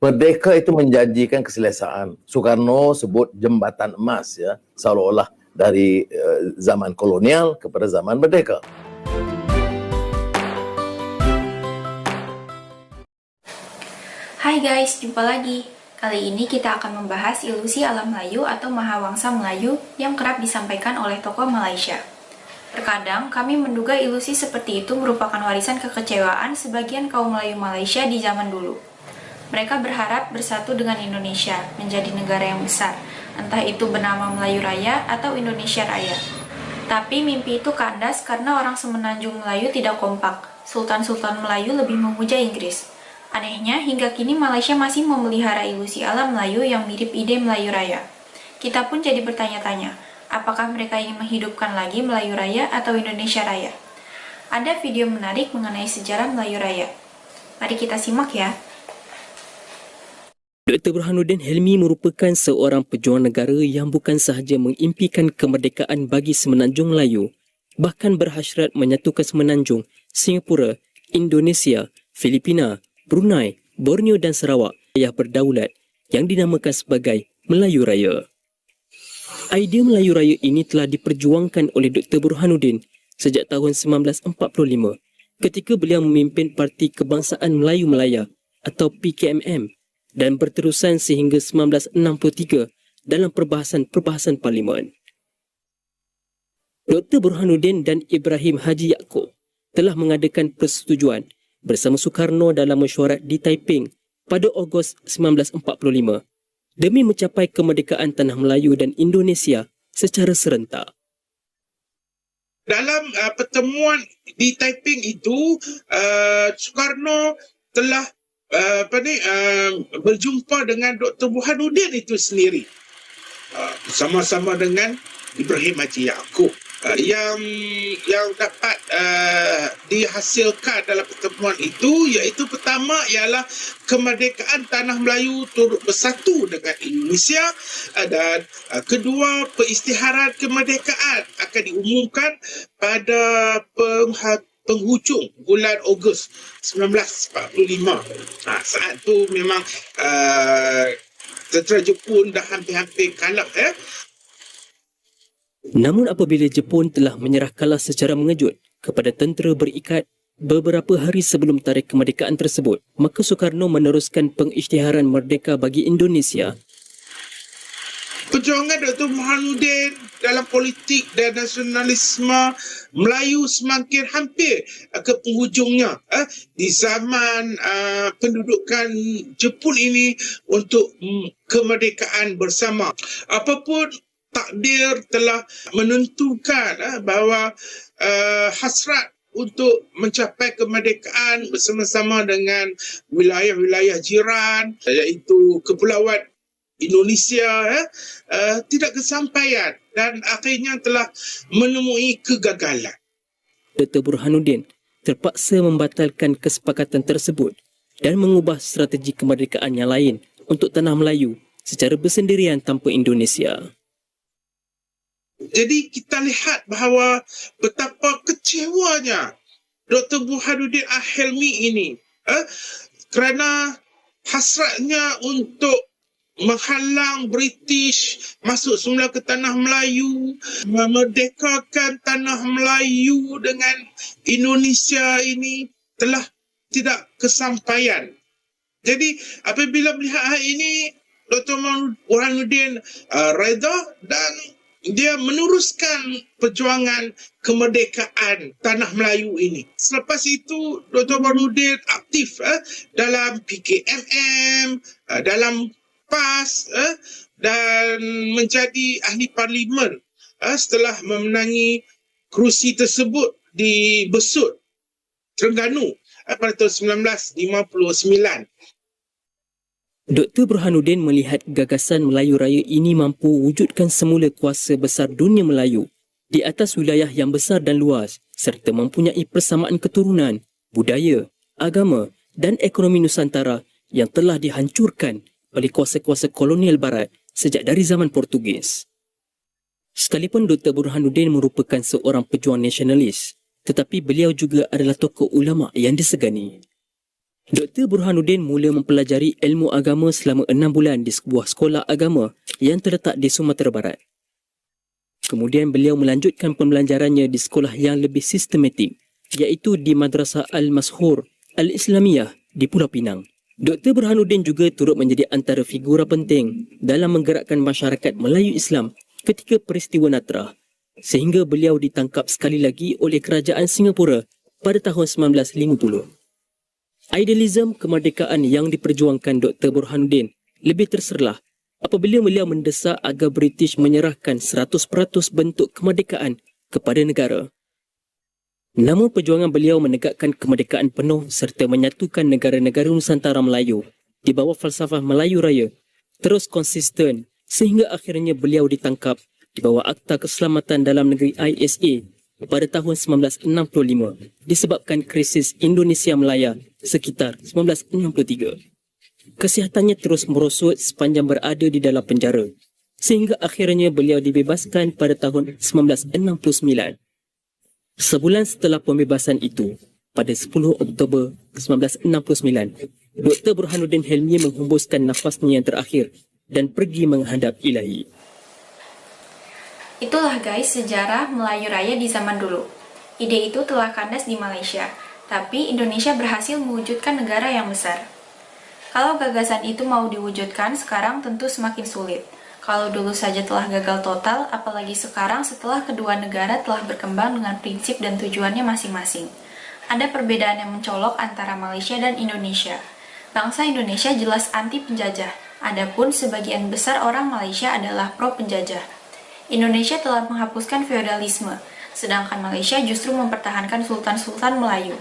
Merdeka itu menjanjikan keselesaan. Soekarno sebut jembatan emas, ya, seolah-olah dari zaman kolonial kepada zaman merdeka. Hai guys, jumpa lagi. Kali ini kita akan membahas ilusi alam Melayu atau Mahawangsa Melayu yang kerap disampaikan oleh tokoh Malaysia. Terkadang kami menduga ilusi seperti itu merupakan warisan kekecewaan sebagian kaum Melayu Malaysia di zaman dulu. Mereka berharap bersatu dengan Indonesia, menjadi negara yang besar, entah itu bernama Melayu Raya atau Indonesia Raya. Tapi mimpi itu kandas karena orang semenanjung Melayu tidak kompak. Sultan-sultan Melayu lebih memuja Inggris. Anehnya, hingga kini Malaysia masih memelihara ilusi alam Melayu yang mirip ide Melayu Raya. Kita pun jadi bertanya-tanya, apakah mereka ingin menghidupkan lagi Melayu Raya atau Indonesia Raya? Ada video menarik mengenai sejarah Melayu Raya. Mari kita simak ya. Dr. Burhanuddin Helmi merupakan seorang pejuang negara yang bukan sahaja mengimpikan kemerdekaan bagi semenanjung Melayu, bahkan berhasrat menyatukan semenanjung Singapura, Indonesia, Filipina, Brunei, Borneo dan Sarawak yang berdaulat yang dinamakan sebagai Melayu Raya. Idea Melayu Raya ini telah diperjuangkan oleh Dr. Burhanuddin sejak tahun 1945 ketika beliau memimpin Parti Kebangsaan Melayu Melaya atau PKMM dan berterusan sehingga 1963 dalam perbahasan parlimen. Dr. Burhanuddin dan Ibrahim Haji Yaakob telah mengadakan persetujuan bersama Soekarno dalam mesyuarat di Taiping pada Ogos 1945 demi mencapai kemerdekaan Tanah Melayu dan Indonesia secara serentak. Dalam pertemuan di Taiping itu, Soekarno telah berjumpa dengan Dr. Burhanuddin itu sendiri, sama-sama dengan Ibrahim Haji Yaakob. Yang dapat dihasilkan dalam pertemuan itu, iaitu pertama ialah kemerdekaan Tanah Melayu turut bersatu dengan Indonesia, dan kedua, peristiharan kemerdekaan akan diumumkan pada penghujung bulan Ogos 1945. Saat itu memang tentera Jepun dah hampir-hampir kalah. Namun apabila Jepun telah menyerah kalah secara mengejut kepada tentera berikat beberapa hari sebelum tarikh kemerdekaan tersebut, maka Soekarno meneruskan pengisytiharan merdeka bagi Indonesia. Perjuangan Dr. Burhanuddin dalam politik dan nasionalisme Melayu semakin hampir ke penghujungnya di zaman pendudukan Jepun ini untuk kemerdekaan bersama. Apapun takdir telah menentukan bahawa hasrat untuk mencapai kemerdekaan bersama-sama dengan wilayah-wilayah jiran, iaitu Kepulauan Indonesia, tidak kesampaian dan akhirnya telah menemui kegagalan. Dr. Burhanuddin terpaksa membatalkan kesepakatan tersebut dan mengubah strategi kemerdekaan yang lain untuk Tanah Melayu secara bersendirian tanpa Indonesia. Jadi kita lihat bahawa betapa kecewanya Dr. Burhanuddin Helmi ini kerana hasratnya untuk menghalang British masuk semula ke Tanah Melayu, memerdekakan Tanah Melayu dengan Indonesia ini telah tidak kesampaian. Jadi apabila melihat hal ini, Dr. Burhanuddin reda dan dia meneruskan perjuangan kemerdekaan Tanah Melayu ini. Selepas itu, Dr. Burhanuddin aktif dalam PKMM, dalam PAS, dan menjadi ahli parlimen setelah memenangi kerusi tersebut di Besut, Terengganu pada tahun 1959. Dr. Burhanuddin melihat gagasan Melayu Raya ini mampu wujudkan semula kuasa besar dunia Melayu di atas wilayah yang besar dan luas serta mempunyai persamaan keturunan, budaya, agama dan ekonomi Nusantara yang telah dihancurkan oleh kuasa-kuasa kolonial barat sejak dari zaman Portugis. Sekalipun Dr. Burhanuddin merupakan seorang pejuang nasionalis, tetapi beliau juga adalah tokoh ulama yang disegani. Dr. Burhanuddin mula mempelajari ilmu agama selama 6 bulan di sebuah sekolah agama yang terletak di Sumatera Barat. Kemudian beliau melanjutkan pembelajarannya di sekolah yang lebih sistematik, iaitu di Madrasah Al-Mashhur Al-Islamiyah di Pulau Pinang. Dr. Burhanuddin juga turut menjadi antara figura penting dalam menggerakkan masyarakat Melayu Islam ketika peristiwa Natrah, sehingga beliau ditangkap sekali lagi oleh kerajaan Singapura pada tahun 1950. Idealisme kemerdekaan yang diperjuangkan Dr. Burhanuddin lebih terserlah apabila beliau mendesak agar British menyerahkan 100% bentuk kemerdekaan kepada negara. Namun perjuangan beliau menegakkan kemerdekaan penuh serta menyatukan negara-negara Nusantara Melayu di bawah falsafah Melayu Raya terus konsisten sehingga akhirnya beliau ditangkap di bawah Akta Keselamatan Dalam Negeri ISA pada tahun 1965 disebabkan krisis Indonesia Melaya sekitar 1963. Kesihatannya terus merosot sepanjang berada di dalam penjara sehingga akhirnya beliau dibebaskan pada tahun 1969. Sebulan setelah pembebasan itu, pada 10 Oktober 1969, Dr. Burhanuddin Hilmi menghembuskan nafasnya yang terakhir dan pergi menghadap Ilahi. Itulah guys sejarah Melayu Raya di zaman dulu. Ide itu telah kandas di Malaysia, tapi Indonesia berhasil mewujudkan negara yang besar. Kalau gagasan itu mau diwujudkan sekarang tentu semakin sulit. Kalau dulu saja telah gagal total, apalagi sekarang setelah kedua negara telah berkembang dengan prinsip dan tujuannya masing-masing. Ada perbedaan yang mencolok antara Malaysia dan Indonesia. Bangsa Indonesia jelas anti penjajah, adapun sebagian besar orang Malaysia adalah pro penjajah. Indonesia telah menghapuskan feodalisme, sedangkan Malaysia justru mempertahankan sultan-sultan Melayu.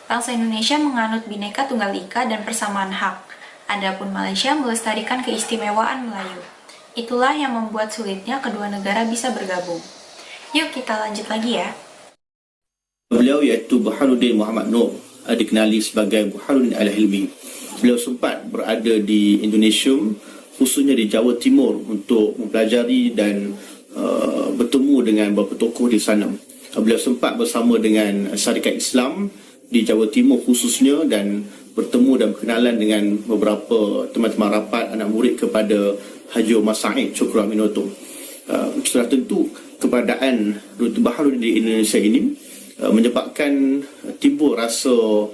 Bangsa Indonesia menganut Bhinneka Tunggal Ika dan persamaan hak, adapun Malaysia melestarikan keistimewaan Melayu. Itulah yang membuat sulitnya kedua negara bisa bergabung. Yuk kita lanjut lagi ya. Beliau iaitu Burhanuddin Muhammad Noor, dikenali sebagai Burhanuddin Al-Hilmi. Beliau sempat berada di Indonesia, khususnya di Jawa Timur untuk mempelajari dan bertemu dengan beberapa tokoh di sana. Beliau sempat bersama dengan Syarikat Islam di Jawa Timur khususnya dan bertemu dan berkenalan dengan beberapa teman-teman rapat anak murid kepada Haji Omar Said Cokroaminoto. Sudah tentu keberadaan Dr. Burhanuddin di Indonesia ini menyebabkan timbul rasa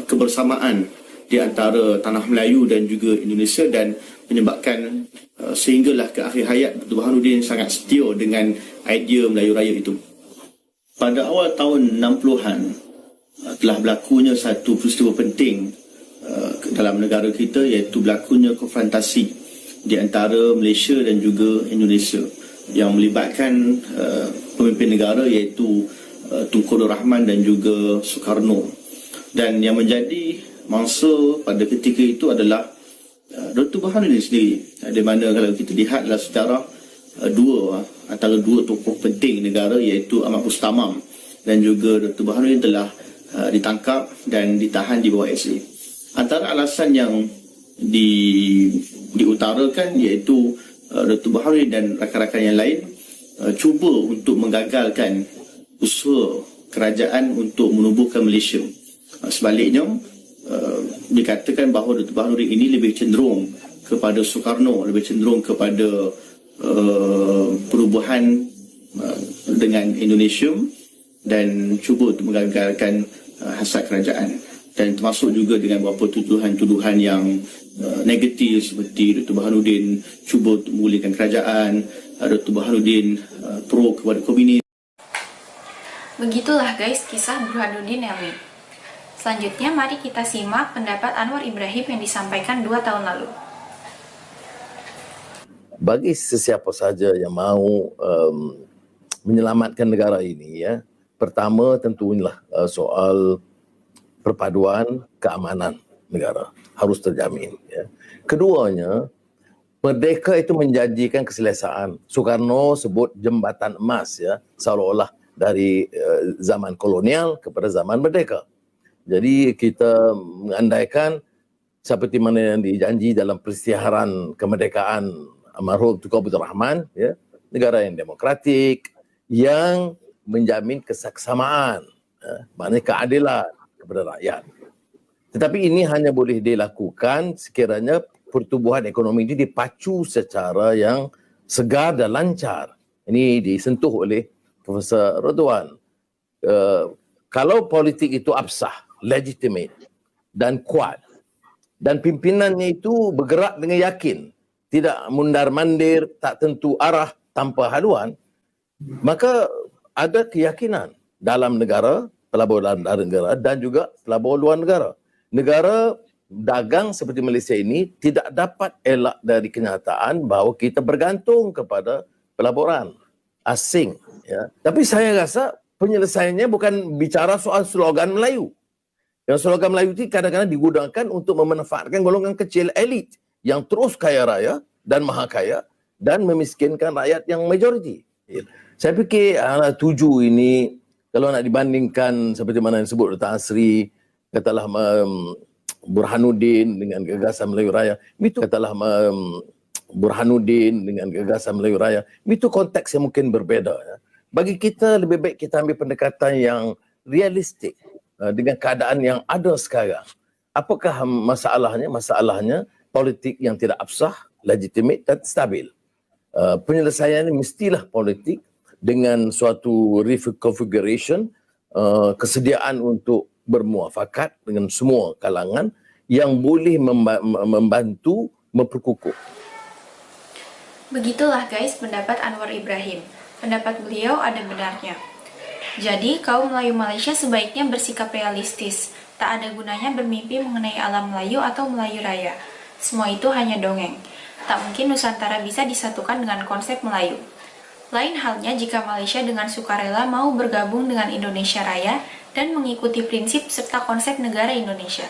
kebersamaan di antara tanah Melayu dan juga Indonesia dan menyebabkan sehinggalah ke akhir hayat Dr. Burhanuddin sangat setia dengan idea Melayu Raya itu. Pada awal tahun 60-an telah berlakunya satu peristiwa penting dalam negara kita, iaitu berlakunya konfrontasi di antara Malaysia dan juga Indonesia yang melibatkan pemimpin negara iaitu Tunku Abdul Rahman dan juga Soekarno. Dan yang menjadi mangsa pada ketika itu adalah Dr. Burhanuddin sendiri, di mana kalau kita lihat dalam sejarah antara dua tokoh penting negara iaitu Ahmad Mustamam dan juga Dr. Burhanuddin telah ditangkap dan ditahan di bawah SA. Antara alasan yang diutarakan iaitu Dr. Burhanuddin dan rakan-rakan yang lain cuba untuk menggagalkan usaha kerajaan untuk menubuhkan Malaysia. Sebaliknya, dikatakan bahawa Dr. Burhanuddin ini lebih cenderung kepada Soekarno, lebih cenderung kepada perubahan dengan Indonesia dan cuba untuk menggagalkan hasrat kerajaan. Dan termasuk juga dengan beberapa tuduhan-tuduhan yang negatif seperti Dr. Burhanuddin cuba untuk memulihkan kerajaan, Dr. Burhanuddin pro kepada komunis. Begitulah guys kisah Burhanuddin Hilmi. Selanjutnya mari kita simak pendapat Anwar Ibrahim yang disampaikan 2 tahun lalu. Bagi sesiapa saja yang mahu menyelamatkan negara ini, ya, pertama tentunya soal perpaduan keamanan negara harus terjamin. Ya. Keduanya, merdeka itu menjanjikan keselesaan. Soekarno sebut jembatan emas, ya, seolah-olah dari zaman kolonial kepada zaman merdeka. Jadi kita mengandaikan seperti mana yang dijanji dalam peristiharan kemerdekaan almarhum Tunku Abdul Rahman, ya, negara yang demokratik yang menjamin kesaksamaan, maknanya keadilan kepada rakyat. Tetapi ini hanya boleh dilakukan sekiranya pertumbuhan ekonomi ini dipacu secara yang segar dan lancar. Ini disentuh oleh Profesor Radwan. Kalau politik itu absah, legitimate dan kuat, dan pimpinannya itu bergerak dengan yakin, tidak mundar-mandir, tak tentu arah, tanpa haluan, maka ada keyakinan dalam negara, pelabur dalam negara dan juga pelabur luar negara. Negara dagang seperti Malaysia ini tidak dapat elak dari kenyataan bahawa kita bergantung kepada pelaburan asing. Ya. Tapi saya rasa penyelesaiannya bukan bicara soal slogan Melayu. Yang slogan Melayu itu kadang-kadang digunakan untuk memanfaatkan golongan kecil elit yang terus kaya raya dan maha kaya dan memiskinkan rakyat yang majoriti. Ya. Saya fikir 7 ini kalau nak dibandingkan seperti mana yang disebut Dr. Asri, katalah Burhanuddin dengan gagasan Melayu Raya, itu katalah Burhanuddin dengan gagasan Melayu Raya, itu konteks yang mungkin berbeza. Ya. Bagi kita lebih baik kita ambil pendekatan yang realistik dengan keadaan yang ada sekarang. Apakah masalahnya? Masalahnya politik yang tidak absah, legitimate dan stabil. Penyelesaiannya mestilah politik dengan suatu reconfiguration, kesediaan untuk bermuafakat dengan semua kalangan yang boleh membantu memperkukuh. Begitulah guys pendapat Anwar Ibrahim. Pendapat beliau ada benarnya. Jadi kaum Melayu Malaysia sebaiknya bersikap realistis. Tak ada gunanya bermimpi mengenai alam Melayu atau Melayu Raya. Semua itu hanya dongeng. Tak mungkin Nusantara bisa disatukan dengan konsep Melayu. Lain halnya jika Malaysia dengan sukarela mau bergabung dengan Indonesia Raya dan mengikuti prinsip serta konsep negara Indonesia.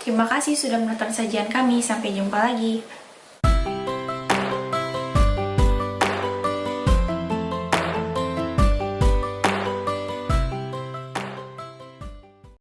Terima kasih sudah menonton sajian kami. Sampai jumpa lagi.